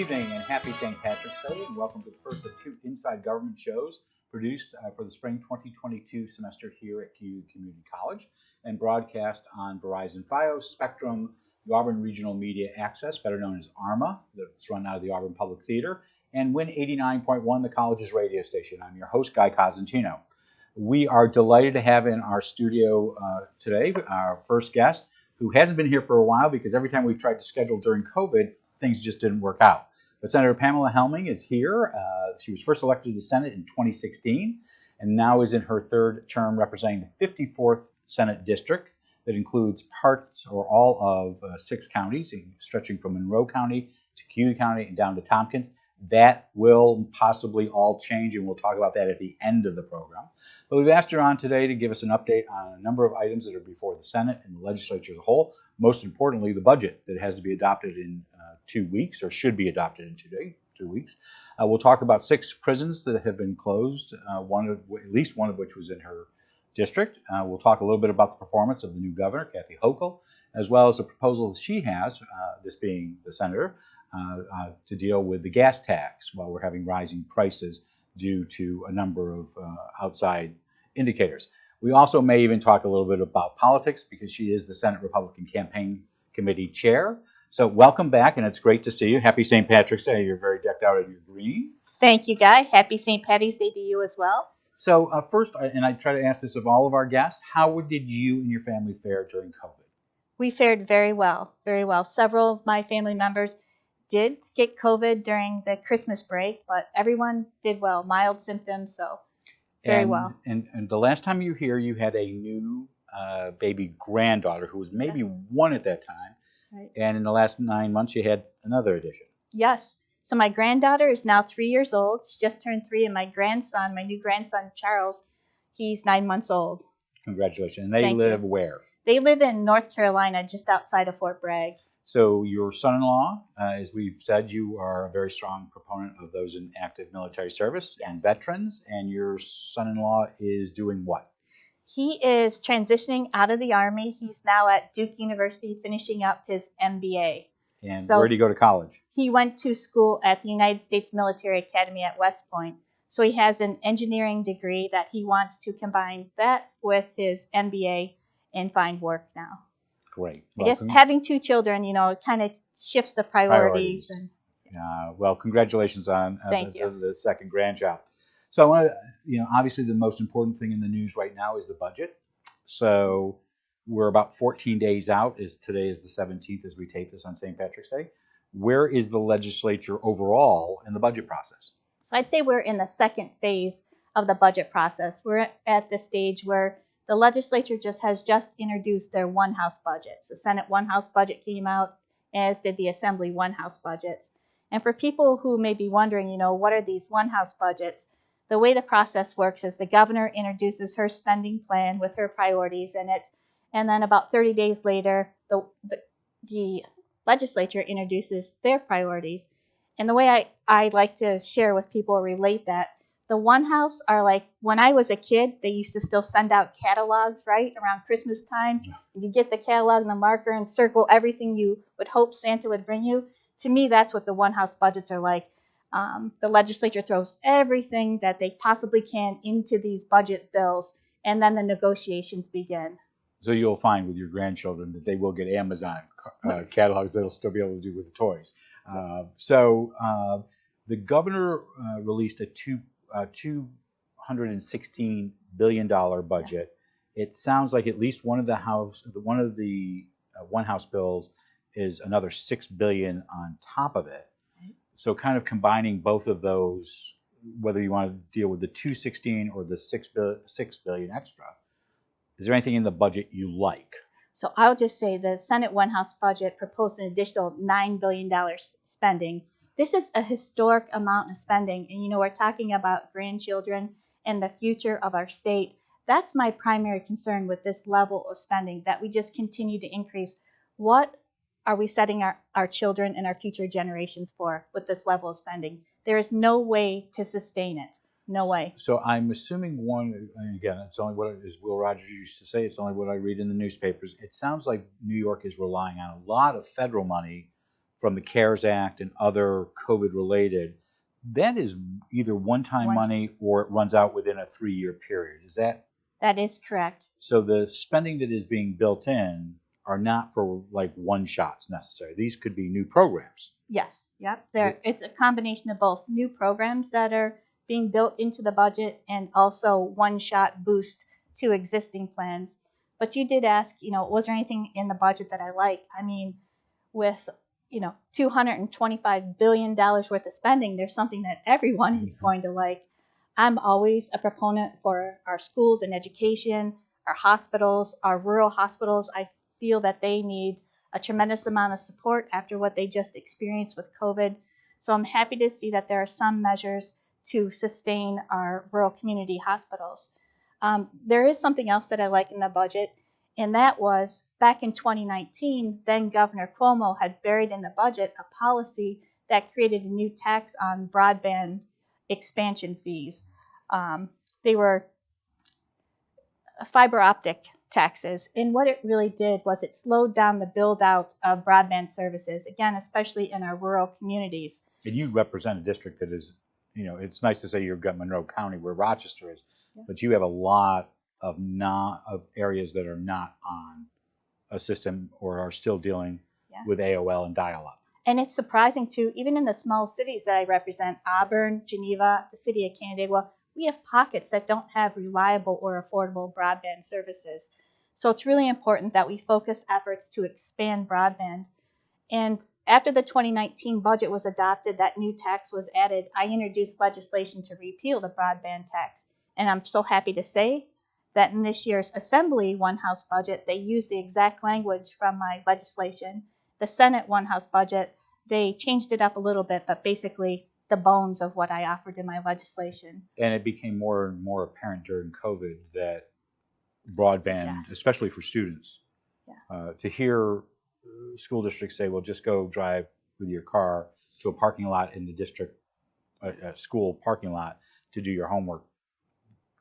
evening and happy St. Patrick's Day, and welcome to the first of two Inside Government shows produced for the spring 2022 semester here at Cayuga Community College and broadcast on Verizon Fios, Spectrum, the Auburn Regional Media Access, better known as ARMA, that's run out of the Auburn Public Theater, and Win 89.1, the college's radio station. I'm your host, Guy Cosentino. We are delighted to have in our studio today our first guest, who hasn't been here for a while because every time we've tried to schedule during COVID, things just didn't work out. But Senator Pamela Helming is here. She was first elected to the Senate in 2016 and now is in her third term representing the 54th Senate District that includes parts or all of 6 counties, stretching from Monroe County to Cayuga County and down to Tompkins. That will possibly all change, and we'll talk about that at the end of the program. But we've asked her on today to give us an update on a number of items that are before the Senate and the legislature as a whole. Most importantly, the budget that has to be adopted in 2 weeks, or should be adopted in 2 weeks. We'll talk about 6 prisons that have been closed, at least one of which was in her district. We'll talk a little bit about the performance of the new governor, Kathy Hochul, as well as the proposal she has, this being the senator, to deal with the gas tax while we're having rising prices due to a number of outside indicators. We also may even talk a little bit about politics because she is the Senate Republican Campaign Committee Chair. So welcome back, and it's great to see you. Happy St. Patrick's Day. You're very decked out in your green. Thank you, Guy. Happy St. Patty's Day to you as well. So first, and I try to ask this of all of our guests, how did you and your family fare during COVID? We fared very well, very well. Several of my family members did get COVID during the Christmas break, but everyone did well, mild symptoms, so very well. And the last time you were here, you had a new baby granddaughter who was maybe 1 at that time. Right. And in the last 9 months, you had another addition. Yes. So my granddaughter is now 3 years old. She just turned 3, and my grandson, my new grandson, Charles, he's 9 months old. Congratulations. And they live where? They live in North Carolina, just outside of Fort Bragg. So your son-in-law, as we've said, you are a very strong proponent of those in active military service and veterans, and your son-in-law is doing what? He is transitioning out of the Army. He's now at Duke University finishing up his MBA. And where did he go to college? He went to school at the United States Military Academy at West Point. So he has an engineering degree that he wants to combine that with his MBA and find work now. Great. I guess having 2 children, it kind of shifts the priorities. Well, congratulations on the second grandchild. So I want to, obviously the most important thing in the news right now is the budget. So we're about 14 days out. Today is the 17th as we tape this on St. Patrick's Day. Where is the legislature overall in the budget process? So I'd say we're in the second phase of the budget process. We're at the stage where the legislature has just introduced their one-house budgets. The Senate one-house budget came out, as did the Assembly one-house budget. And for people who may be wondering, what are these one-house budgets? The way the process works is the governor introduces her spending plan with her priorities in it, and then about 30 days later, the legislature introduces their priorities. And the way I like to share with people or relate that, the one house are like when I was a kid, they used to still send out catalogs, right, around Christmas time. You get the catalog and the marker and circle everything you would hope Santa would bring you. To me, that's what the one house budgets are like. The legislature throws everything that they possibly can into these budget bills, and then the negotiations begin. So you'll find with your grandchildren that they will get Amazon catalogs that they'll still be able to do with the toys. The governor released a $216 billion budget. It sounds like at least one of the one house bills is another $6 billion on top of it. So kind of combining both of those, whether you want to deal with the 216 or the $6 billion extra, is there anything in the budget you like? So I'll just say the Senate one house budget proposed an additional $9 billion spending. This is a historic amount of spending, and we're talking about grandchildren and the future of our state. That's my primary concern with this level of spending, that we just continue to increase. What are we setting our children and our future generations for with this level of spending? There is no way to sustain it. No way. So I'm assuming again, it's only what, as Will Rogers used to say, it's only what I read in the newspapers. It sounds like New York is relying on a lot of federal money from the CARES Act and other COVID related, that is either one-time money or it runs out within a 3-year period. Is that? That is correct. So the spending that is being built in are not for like one-shots necessary. These could be new programs. Yes. Yep. It's a combination of both new programs that are being built into the budget and also one-shot boost to existing plans. But you did ask, was there anything in the budget that I like? I mean, with $225 billion worth of spending, there's something that everyone is going to like. I'm always a proponent for our schools and education, our hospitals, our rural hospitals. I feel that they need a tremendous amount of support after what they just experienced with COVID. So I'm happy to see that there are some measures to sustain our rural community hospitals. There is something else that I like in the budget, and that was back in 2019, then Governor Cuomo had buried in the budget a policy that created a new tax on broadband expansion fees. They were fiber optic taxes, and what it really did was it slowed down the build out of broadband services, again, especially in our rural communities. And you represent a district that is, it's nice to say you've got Monroe County where Rochester is, but you have a lot of areas that are not on a system or are still dealing with AOL and dial-up. And it's surprising too, even in the small cities that I represent, Auburn, Geneva, the city of Canandaigua, we have pockets that don't have reliable or affordable broadband services. So it's really important that we focus efforts to expand broadband. And after the 2019 budget was adopted, that new tax was added, I introduced legislation to repeal the broadband tax. And I'm so happy to say that in this year's Assembly One House budget, they used the exact language from my legislation. The Senate One House budget, they changed it up a little bit, but basically the bones of what I offered in my legislation. And it became more and more apparent during COVID that broadband, especially for students, to hear school districts say, well, just go drive with your car to a parking lot in the district, a school parking lot to do your homework,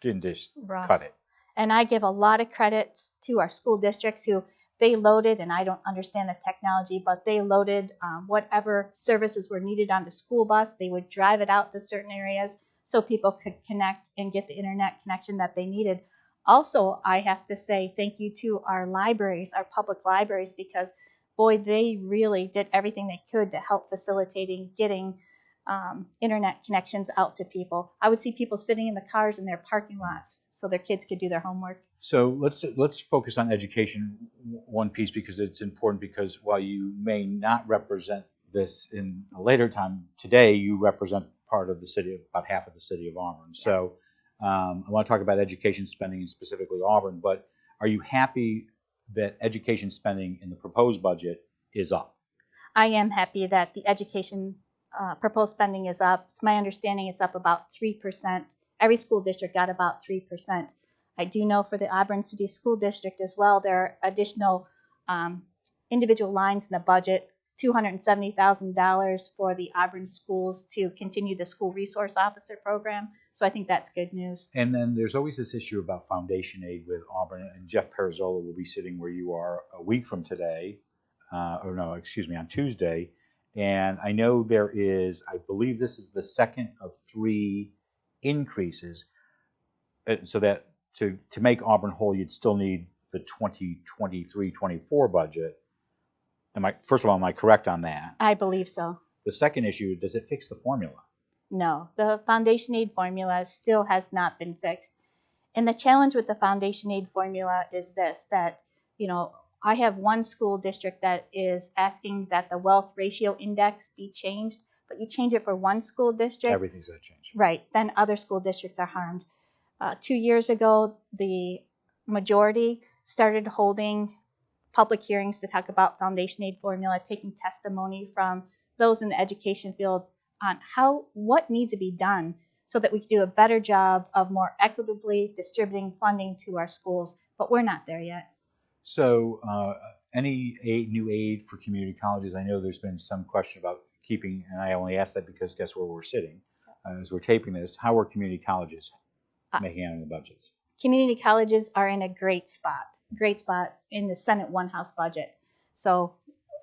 didn't just cut it. And I give a lot of credits to our school districts who they loaded, and I don't understand the technology, but they loaded whatever services were needed on the school bus. They would drive it out to certain areas so people could connect and get the internet connection that they needed. Also, I have to say thank you to our libraries, our public libraries, because boy, they really did everything they could to help facilitating getting internet connections out to people. I would see people sitting in the cars in their parking lots so their kids could do their homework. So let's focus on education one piece, because it's important, because while you may not represent this in a later time, today you represent part of the city, about half of the city of Auburn. Yes. So I want to talk about education spending and specifically Auburn, but are you happy that education spending in the proposed budget is up? I am happy that the education proposed spending is up. It's my understanding it's up about 3%. Every school district got about 3%. I do know for the Auburn City School District as well, there are additional individual lines in the budget, $270,000 for the Auburn schools to continue the school resource officer program. So I think that's good news. And then there's always this issue about foundation aid with Auburn, and Jeff Perizzola will be sitting where you are a week from today, on Tuesday. And I know there is, I believe this is the second of 3 increases, so that to make Auburn whole, you'd still need the 2023-24 budget. First of all, am I correct on that? I believe so. The second issue, does it fix the formula? No, the foundation aid formula still has not been fixed. And the challenge with the foundation aid formula is this, that, I have one school district that is asking that the wealth ratio index be changed, but you change it for one school district. Everything's going to change. Right. Then other school districts are harmed. 2 years ago, the majority started holding public hearings to talk about foundation aid formula, taking testimony from those in the education field on what needs to be done so that we can do a better job of more equitably distributing funding to our schools. But we're not there yet. So any new aid for community colleges? I know there's been some question about keeping, and I only ask that because guess where we're sitting as we're taping this. How are community colleges making out in the budgets? Community colleges are in a great spot in the Senate One House budget. So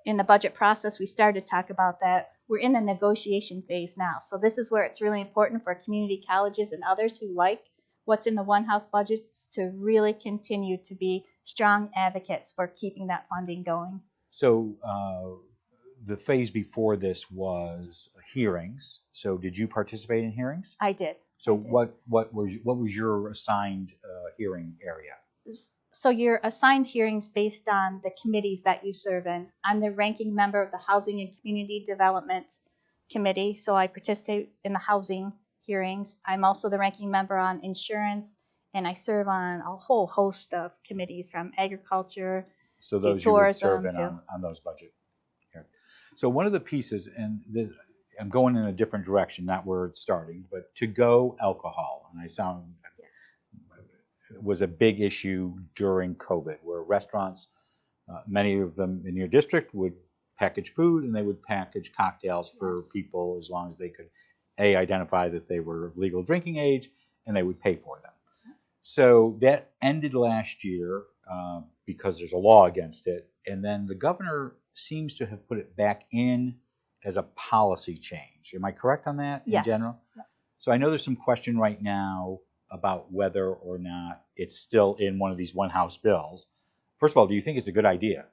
in the budget process, we started to talk about that. We're in the negotiation phase now. So this is where it's really important for community colleges and others who like what's in the one house budgets to really continue to be strong advocates for keeping that funding going. So the phase before this was hearings. So did you participate in hearings? I did. So I did. what was your assigned hearing area? So you're assigned hearings based on the committees that you serve in. I'm the ranking member of the Housing and Community Development Committee, so I participate in the housing hearings. I'm also the ranking member on insurance, and I serve on a whole host of committees from agriculture so those to tourism. You would serve in on those budget hearings. So one of the pieces, and this, I'm going in a different direction, not where it's starting, but to-go alcohol, and was a big issue during COVID, where restaurants, many of them in your district, would package food and they would package cocktails for people as long as they could identify that they were of legal drinking age, and they would pay for them. So that ended last year because there's a law against it, and then the governor seems to have put it back in as a policy change. Am I correct on that in general? Yeah. So I know there's some question right now about whether or not it's still in one of these one house bills. First of all, do you think it's a good idea?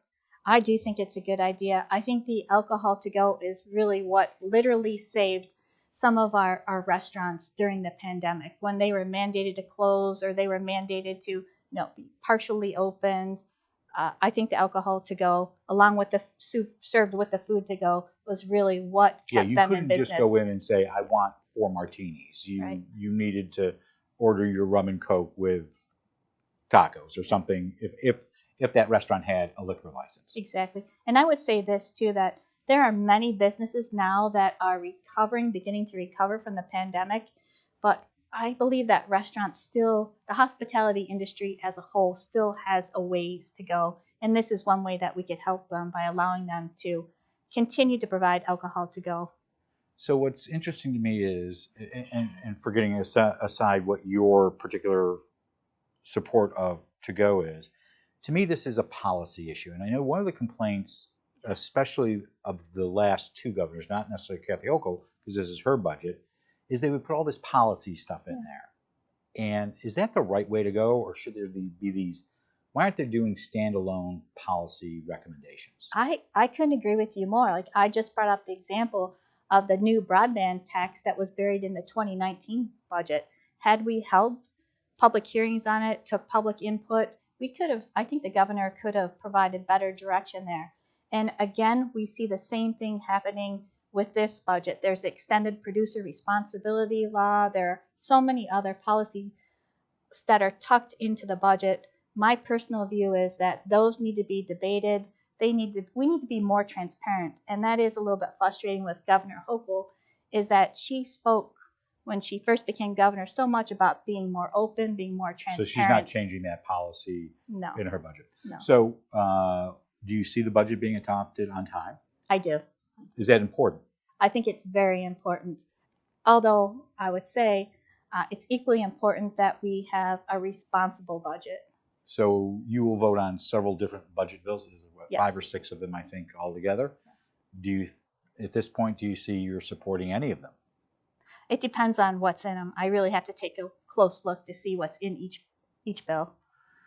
I do think it's a good idea. I think the alcohol to go is really what literally saved some of our restaurants during the pandemic when they were mandated to close or they were mandated to be partially opened. I think the alcohol to go, along with the soup served with the food to go, was really what kept them in business. You couldn't just go in and say, I want 4 martinis. You needed to order your rum and Coke with tacos or something if that restaurant had a liquor license. Exactly. And I would say this too, that there are many businesses now that are beginning to recover from the pandemic, but I believe that restaurants still, the hospitality industry as a whole still has a ways to go. And this is one way that we could help them by allowing them to continue to provide alcohol to go. So what's interesting to me is, and forgetting aside what your particular support of to-go is, to me this is a policy issue. And I know one of the complaints, especially of the last 2 governors, not necessarily Kathy Hochul, because this is her budget, is they would put all this policy stuff in there. And is that the right way to go, or should there be these, why aren't they doing standalone policy recommendations? I couldn't agree with you more. Like, I just brought up the example of the new broadband tax that was buried in the 2019 budget. Had we held public hearings on it, took public input, I think the governor could have provided better direction there. And again, we see the same thing happening with this budget. There's extended producer responsibility law. There are so many other policies that are tucked into the budget. My personal view is that those need to be debated. We need to be more transparent. And that is a little bit frustrating with Governor Hochul, is that she spoke when she first became governor so much about being more open, being more transparent. So she's not changing that policy in her budget. No. So do you see the budget being adopted on time? I do. Is that important? I think it's very important. Although I would say it's equally important that we have a responsible budget. So you will vote on several different budget bills, Yes. 5 or 6 of them, I think, altogether. Yes. At this point, do you see you're supporting any of them? It depends on what's in them. I really have to take a close look to see what's in each bill.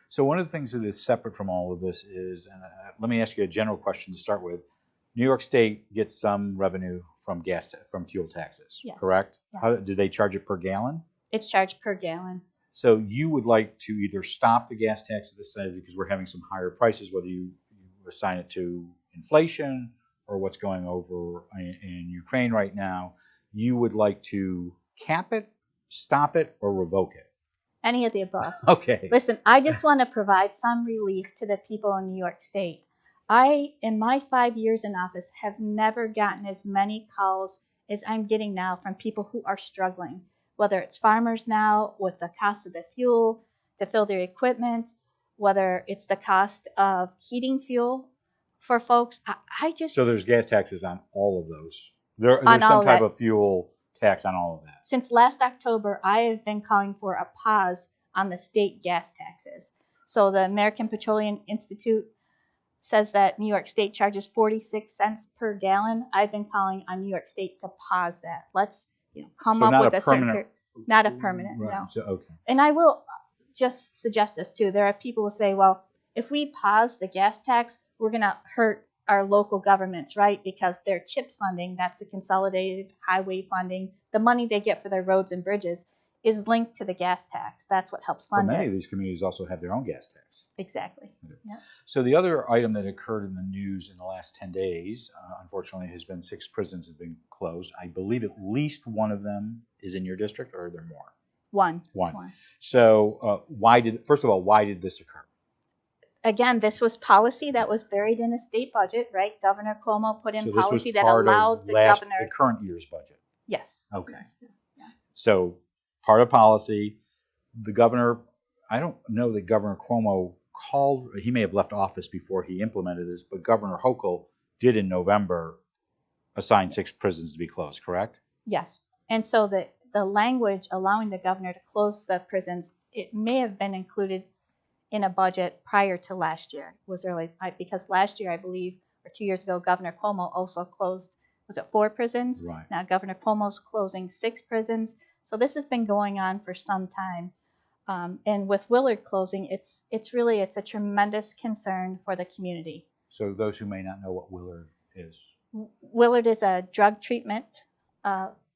So one of the things that is separate from all of this is, and let me ask you a general question to start with. New York State gets some revenue from fuel taxes, Yes. correct? Yes. Do they charge it per gallon? It's charged per gallon. So you would like to either stop the gas tax at this time because we're having some higher prices, whether you assign it to inflation or what's going over in Ukraine right now. You would like to cap it, stop it, or revoke it? Any of the above. Okay. Listen, I just want to provide some relief to the people in New York State. I, in my 5 years in office, have never gotten as many calls as I'm getting now from people who are struggling, whether it's farmers now with the cost of the fuel to fill their equipment, whether it's the cost of heating fuel for folks. So there's gas taxes on all of those. There's on some type of fuel tax on all of that. Since last October, I have been calling for a pause on the state gas taxes. So the American Petroleum Institute says that New York State charges 46 cents per gallon. I've been calling on New York State to pause that. Let's come So up not with a a certain, permanent, not a permanent, right? no. So, okay. And I will just suggest this too. There are people who say, well, if we pause the gas tax, we're going to hurt our local governments, right? Because their CHIPS funding, that's the consolidated highway funding, the money they get for their roads and bridges is linked to the gas tax. That's what helps fund Well, many it. of these communities also have their own gas tax. Exactly. Okay. Yep. So the other item that occurred in the news in the last 10 days, unfortunately, has been 6 prisons have been closed. I believe at least one of them is in your district, or are there more? One. So first of all, why did this occur? Again, this was policy that was buried in the state budget, right? Governor Cuomo put in policy that allowed the governor. The current year's budget. Yes. Okay. Yes. Yeah. So part of policy, the governor, I don't know that Governor Cuomo called, he may have left office before he implemented this, but Governor Hochul did in November assign 6 prisons to be closed, correct? Yes. And so the language allowing the governor to close the prisons, it may have been included in a budget prior to last year. It was early, because last year, I believe, or 2 years ago, Governor Cuomo also closed, was it 4 prisons? Right. Now Governor Cuomo's closing 6 prisons. So this has been going on for some time. And with Willard closing, it's a tremendous concern for the community. So those who may not know what Willard is. Willard is a drug treatment,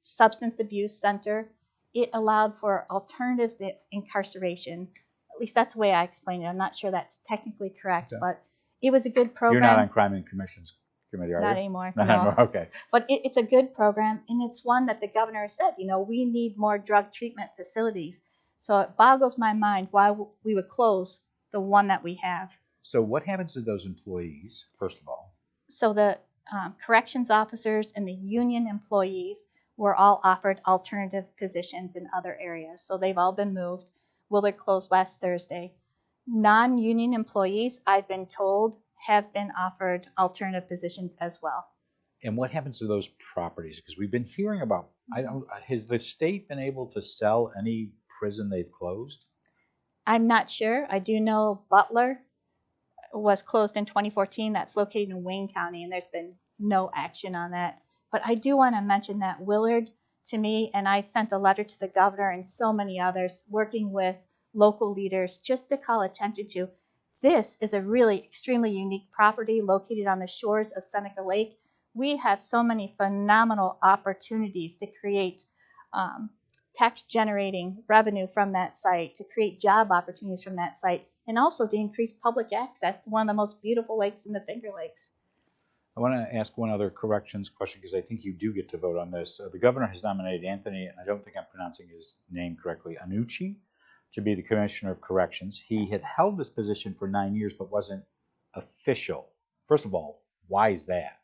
substance abuse center. It allowed for alternatives to incarceration. At least that's the way I explain it. I'm not sure that's technically correct, Okay. but it was a good program. You're not on Crime and Commissions Committee, are you? Not anymore. Not No. anymore. Okay. But it's a good program, and it's one that the governor has said, we need more drug treatment facilities. So it boggles my mind why we would close the one that we have. So what happens to those employees, first of all? So the corrections officers and the union employees were all offered alternative positions in other areas. So they've all been moved. Willard closed last Thursday. Non-union employees, I've been told, have been offered alternative positions as well. And what happens to those properties? Because we've been hearing about, has the state been able to sell any prison they've closed? I'm not sure. I do know Butler was closed in 2014. That's located in Wayne County, and there's been no action on that. But I do want to mention that Willard, to me, and I've sent a letter to the governor and so many others, working with local leaders just to call attention to, this is a really extremely unique property located on the shores of Seneca Lake. We have so many phenomenal opportunities to create tax generating revenue from that site, to create job opportunities from that site, and also to increase public access to one of the most beautiful lakes in the Finger Lakes. I want to ask one other corrections question, because I think you do get to vote on this. The governor has nominated Anthony, and I don't think I'm pronouncing his name correctly, Annucci, to be the Commissioner of Corrections. He had held this position for 9 years, but wasn't official. First of all, why is that?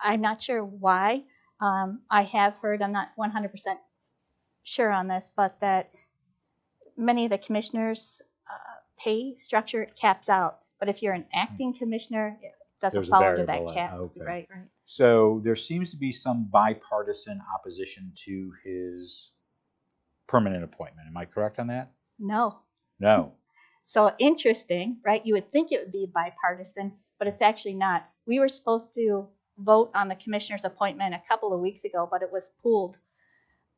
I'm not sure why. I have heard, I'm not 100% sure on this, but that many of the commissioners' pay structure caps out. But if you're an acting commissioner, it doesn't fall under that cap. Okay. Right. So there seems to be some bipartisan opposition to his permanent appointment. Am I correct on that? No. So interesting, right? You would think it would be bipartisan, but it's actually not. We were supposed to vote on the commissioner's appointment a couple of weeks ago, but it was pulled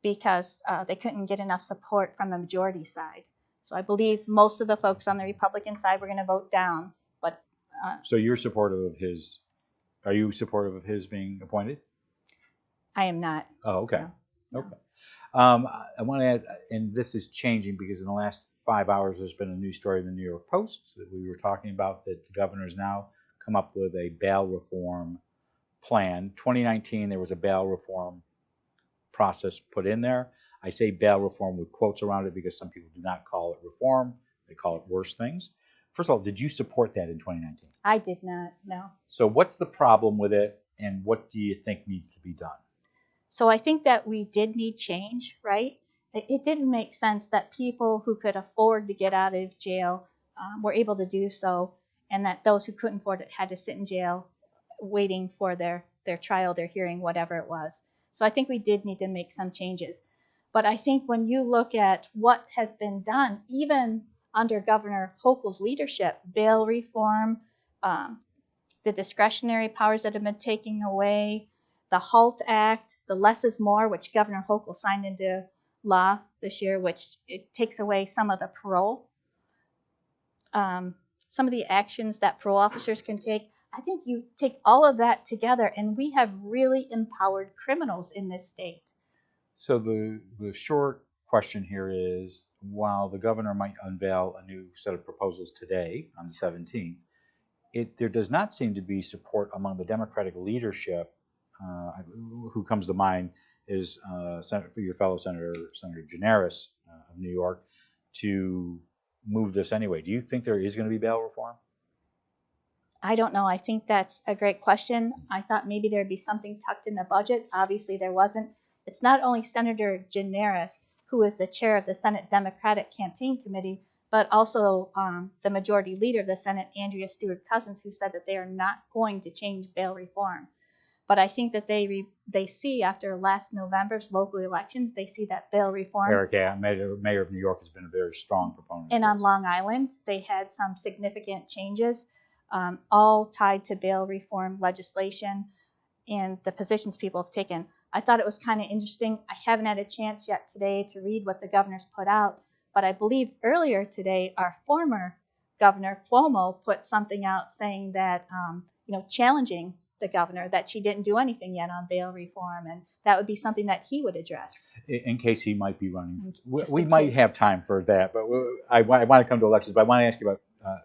because they couldn't get enough support from the majority side. So I believe most of the folks on the Republican side were going to vote down. But so you're supportive of his? Are you supportive of his being appointed? I am not. Oh, okay. No. Okay. I want to add, and this is changing because in the last 5 hours there's been a news story in the New York Post that we were talking about, that the governor's now come up with a bail reform plan. 2019 there was a bail reform process put in there. I say bail reform with quotes around it because some people do not call it reform. They call it worse things. First of all, did you support that in 2019? I did not, no. So what's the problem with it, and what do you think needs to be done? So I think that we did need change, right? It didn't make sense that people who could afford to get out of jail were able to do so, and that those who couldn't afford it had to sit in jail waiting for their trial, their hearing, whatever it was. So I think we did need to make some changes. But I think when you look at what has been done, even under Governor Hochul's leadership, bail reform, the discretionary powers that have been taken away, the HALT Act, the Less is More, which Governor Hochul signed into law this year, which it takes away some of the parole, some of the actions that parole officers can take. I think you take all of that together, and we have really empowered criminals in this state. So the short question here is, while the governor might unveil a new set of proposals today on the 17th, there does not seem to be support among the Democratic leadership. Who comes to mind is your fellow Senator Generis of New York, to move this anyway. Do you think there is going to be bail reform? I don't know. I think that's a great question. I thought maybe there'd be something tucked in the budget. Obviously, there wasn't. It's not only Senator Generis, who is the chair of the Senate Democratic Campaign Committee, but also the majority leader of the Senate, Andrea Stewart Cousins, who said that they are not going to change bail reform. But I think that they see, after last November's local elections, they see that bail reform. Eric, Mayor of New York, has been a very strong proponent. And on Long Island, they had some significant changes, all tied to bail reform legislation and the positions people have taken. I thought it was kind of interesting. I haven't had a chance yet today to read what the governor's put out, but I believe earlier today our former governor, Cuomo, put something out saying that, challenging the governor, that she didn't do anything yet on bail reform, and that would be something that he would address. In case he might be running. We might have time for that, but I want to come to elections, but I want to ask you about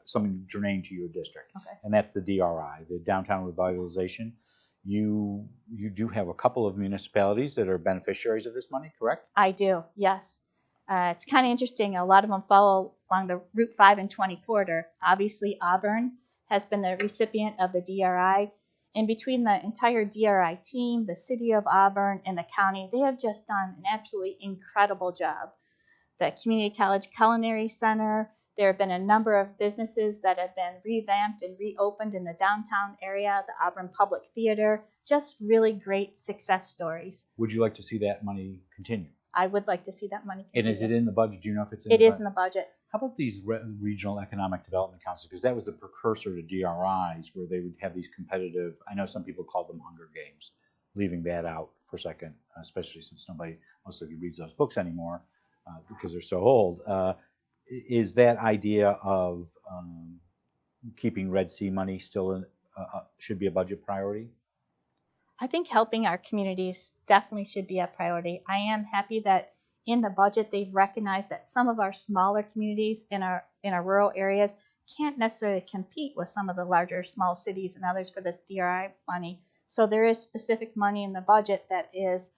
something germane to your district, okay. And that's the DRI, the Downtown Revitalization. You do have a couple of municipalities that are beneficiaries of this money, correct? I do, yes. It's kind of interesting. A lot of them follow along the Route 5 and 20 corridor. Obviously, Auburn has been the recipient of the DRI. And between the entire DRI team, the city of Auburn, and the county, they have just done an absolutely incredible job. The Community College Culinary Center, there have been a number of businesses that have been revamped and reopened in the downtown area, the Auburn Public Theater, just really great success stories. Would you like to see that money continue? I would like to see that money continue. And is it in the budget? Do you know if it's in the budget? It is in the budget. How about these regional economic development councils? Because that was the precursor to DRIs, where they would have these competitive, I know some people call them Hunger Games, leaving that out for a second, especially since nobody mostly reads those books anymore because they're so old. Is that idea of keeping Red Sea money still should be a budget priority? I think helping our communities definitely should be a priority. I am happy that in the budget they've recognized that some of our smaller communities in our rural areas can't necessarily compete with some of the larger small cities and others for this DRI money. So there is specific money in the budget that is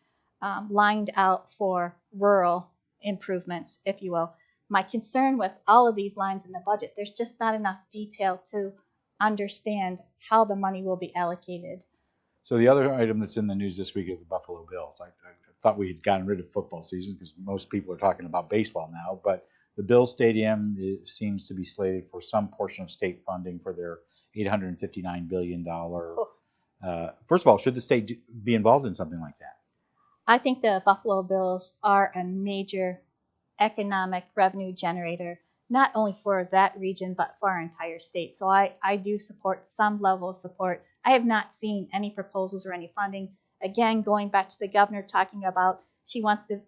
lined out for rural improvements, if you will. My concern with all of these lines in the budget, there's just not enough detail to understand how the money will be allocated. So the other item that's in the news this week is the Buffalo Bills. I thought we had gotten rid of football season because most people are talking about baseball now, but the Bills Stadium seems to be slated for some portion of state funding for their $859 billion. First of all, should the state be involved in something like that? I think the Buffalo Bills are a major economic revenue generator, not only for that region, but for our entire state. So I do support some level of support. I have not seen any proposals or any funding. Again, going back to the governor talking about she wants to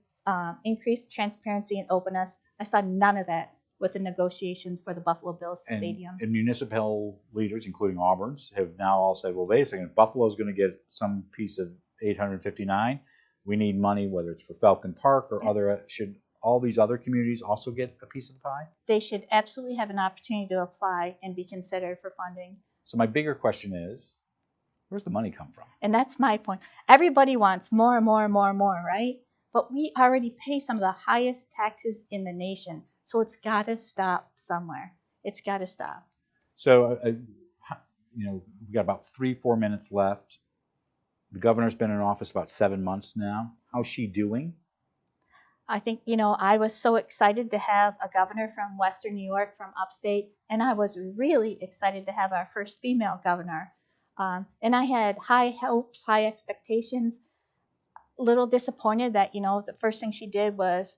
increase transparency and openness. I saw none of that with the negotiations for the Buffalo Bills Stadium. And municipal leaders, including Auburn's, have now all said, well, wait a second, if Buffalo's going to get some piece of 859, we need money, whether it's for Falcon Park or other. Should all these other communities also get a piece of the pie? They should absolutely have an opportunity to apply and be considered for funding. So my bigger question is, where's the money come from? And that's my point. Everybody wants more and more and more and more, right? But we already pay some of the highest taxes in the nation. So it's got to stop somewhere. It's got to stop. So, we got about 3-4 minutes left. The governor's been in office about 7 months now. How's she doing? I think, I was so excited to have a governor from Western New York, from upstate, and I was really excited to have our first female governor. And I had high hopes, high expectations. A little disappointed that, the first thing she did was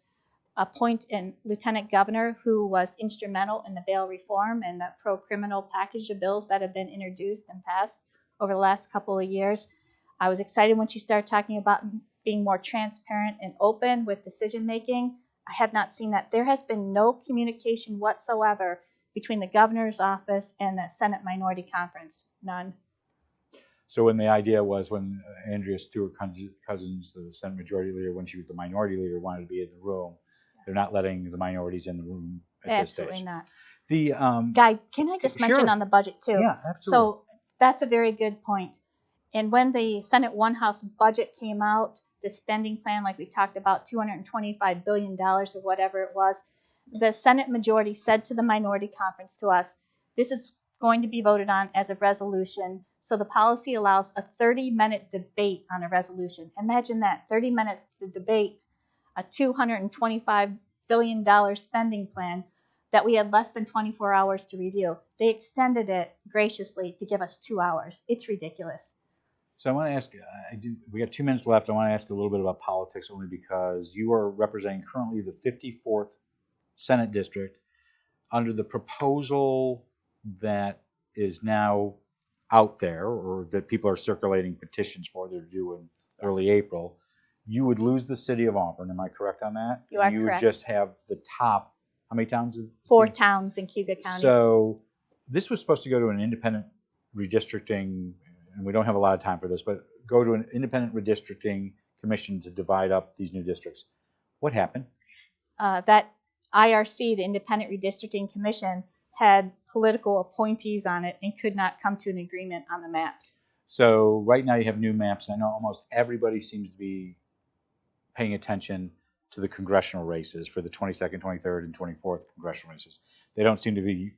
appoint a lieutenant governor who was instrumental in the bail reform and the pro-criminal package of bills that have been introduced and passed over the last couple of years. I was excited when she started talking about being more transparent and open with decision making. I have not seen that. There has been no communication whatsoever between the governor's office and the Senate Minority Conference. None. So when the idea was, when Andrea Stewart Cousins, the Senate Majority Leader, when she was the Minority Leader, wanted to be in the room, they're not letting the minorities in the room at this stage. Absolutely not. The Guy, can I just mention on the budget too? Yeah, absolutely. So that's a very good point. And when the Senate One House budget came out, the spending plan, like we talked about, $225 billion or whatever it was, the Senate majority said to the minority conference, to us, this is going to be voted on as a resolution. So the policy allows a 30-minute debate on a resolution. Imagine that, 30 minutes to debate a $225 billion spending plan that we had less than 24 hours to review. They extended it graciously to give us 2 hours. It's ridiculous. So I want to ask, we got 2 minutes left. I want to ask a little bit about politics, only because you are representing currently the 54th Senate District under the proposal that is now out there, or that people are circulating petitions for. They're due in early April. You would lose the city of Auburn. Am I correct on that? You are correct. Would just have the top, how many towns? 4 towns in Cayuga County. So this was supposed to go to an independent redistricting, and we don't have a lot of time for this, but go to an independent redistricting commission to divide up these new districts. What happened? That IRC, the Independent Redistricting Commission, had political appointees on it and could not come to an agreement on the maps. So right now you have new maps, and I know almost everybody seems to be paying attention to the congressional races for the 22nd, 23rd, and 24th congressional races. They don't seem to be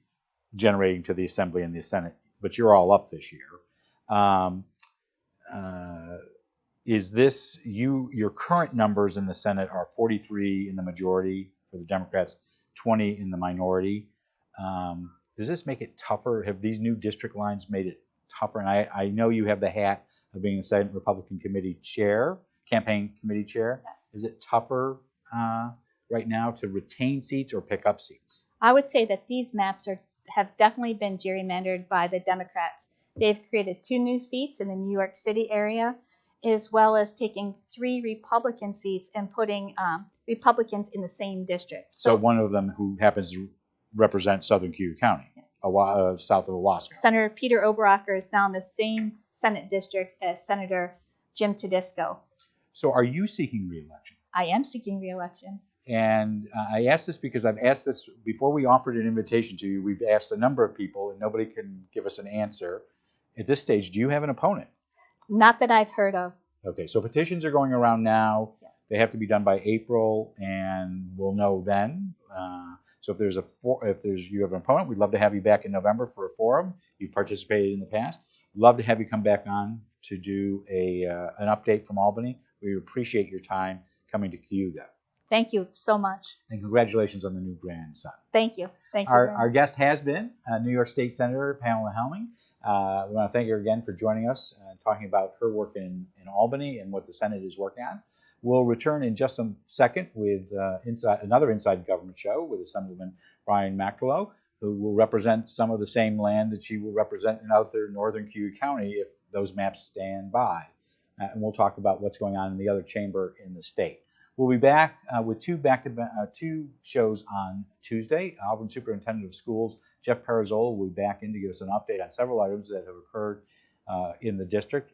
generating to the Assembly and the Senate, but you're all up this year. Is this, your current numbers in the Senate are 43 in the majority for the Democrats, 20 in the minority. Does this make it tougher? Have these new district lines made it tougher? And I know you have the hat of being the Senate Republican Committee Chair, Campaign Committee Chair. Yes. Is it tougher right now to retain seats or pick up seats? I would say that these maps have definitely been gerrymandered by the Democrats. They've created 2 new seats in the New York City area, as well as taking 3 Republican seats and putting Republicans in the same district. So one of them who happens to represent Southern Cayuga County, south of Owaska. Senator Peter Oberacker is now in the same Senate district as Senator Jim Tedisco. So are you seeking re-election? I am seeking re-election. And I asked this because I've asked this before we offered an invitation to you. We've asked a number of people, and nobody can give us an answer. At this stage, do you have an opponent? Not that I've heard of. Okay, so petitions are going around now. Yeah. They have to be done by April, and we'll know then. So if you have an opponent, we'd love to have you back in November for a forum. You've participated in the past. Love to have you come back on to do an update from Albany. We appreciate your time coming to Cayuga. Thank you so much. And congratulations on the new grandson. Thank you. Thank you. Our guest has been New York State Senator Pam Helming. We want to thank her again for joining us and talking about her work in Albany and what the Senate is working on. We'll return in just a second with another Inside Government show with Assemblyman Brian McElroy, who will represent some of the same land that she will represent in other northern Cayuga County if those maps stand by. And we'll talk about what's going on in the other chamber in the state. We'll be back with two shows on Tuesday. Auburn Superintendent of Schools Jeff Parazola will be back in to give us an update on several items that have occurred in the district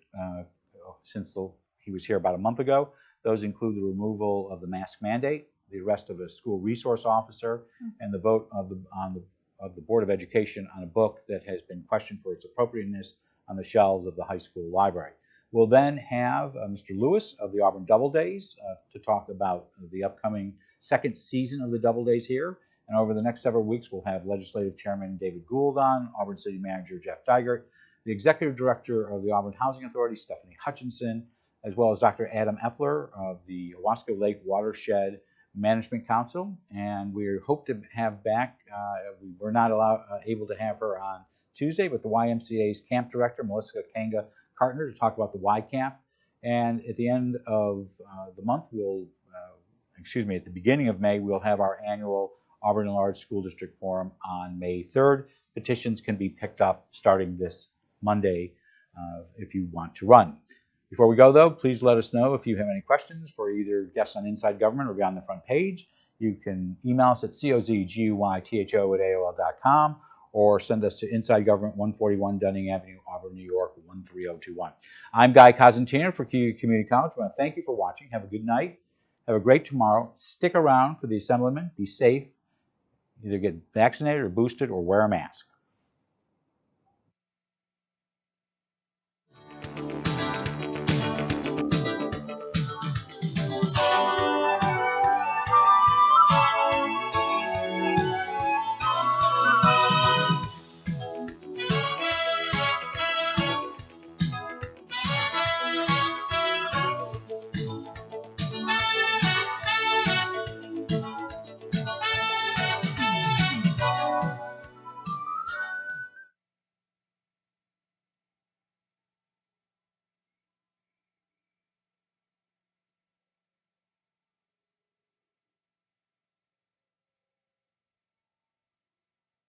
since he was here about a month ago. Those include the removal of the mask mandate, the arrest of a school resource officer, and the vote of the Board of Education on a book that has been questioned for its appropriateness on the shelves of the high school library. We'll then have Mr. Lewis of the Auburn Doubledays to talk about the upcoming second season of the Doubledays here. And over the next several weeks, we'll have Legislative Chairman David Gould on, Auburn City Manager Jeff Dygert, the Executive Director of the Auburn Housing Authority, Stephanie Hutchinson, as well as Dr. Adam Epler of the Owasco Lake Watershed Management Council. And we hope to have back, we were not able to have her on Tuesday, but the YMCA's Camp Director, Melissa Kanga Cartner, to talk about the Y Camp. And at the end of the month, we'll at the beginning of May, we'll have our annual Auburn Enlarged School District Forum on May 3rd. Petitions can be picked up starting this Monday if you want to run. Before we go, though, please let us know if you have any questions for either guests on Inside Government or Beyond the Front Page. You can email us at cozguytho@aol.com or send us to Inside Government, 141 Dunning Avenue, Auburn, New York, 13021. I'm Guy Cosentino for Cayuga Community College. I want to thank you for watching. Have a good night. Have a great tomorrow. Stick around for the assemblyman. Be safe. Either get vaccinated or boosted or wear a mask.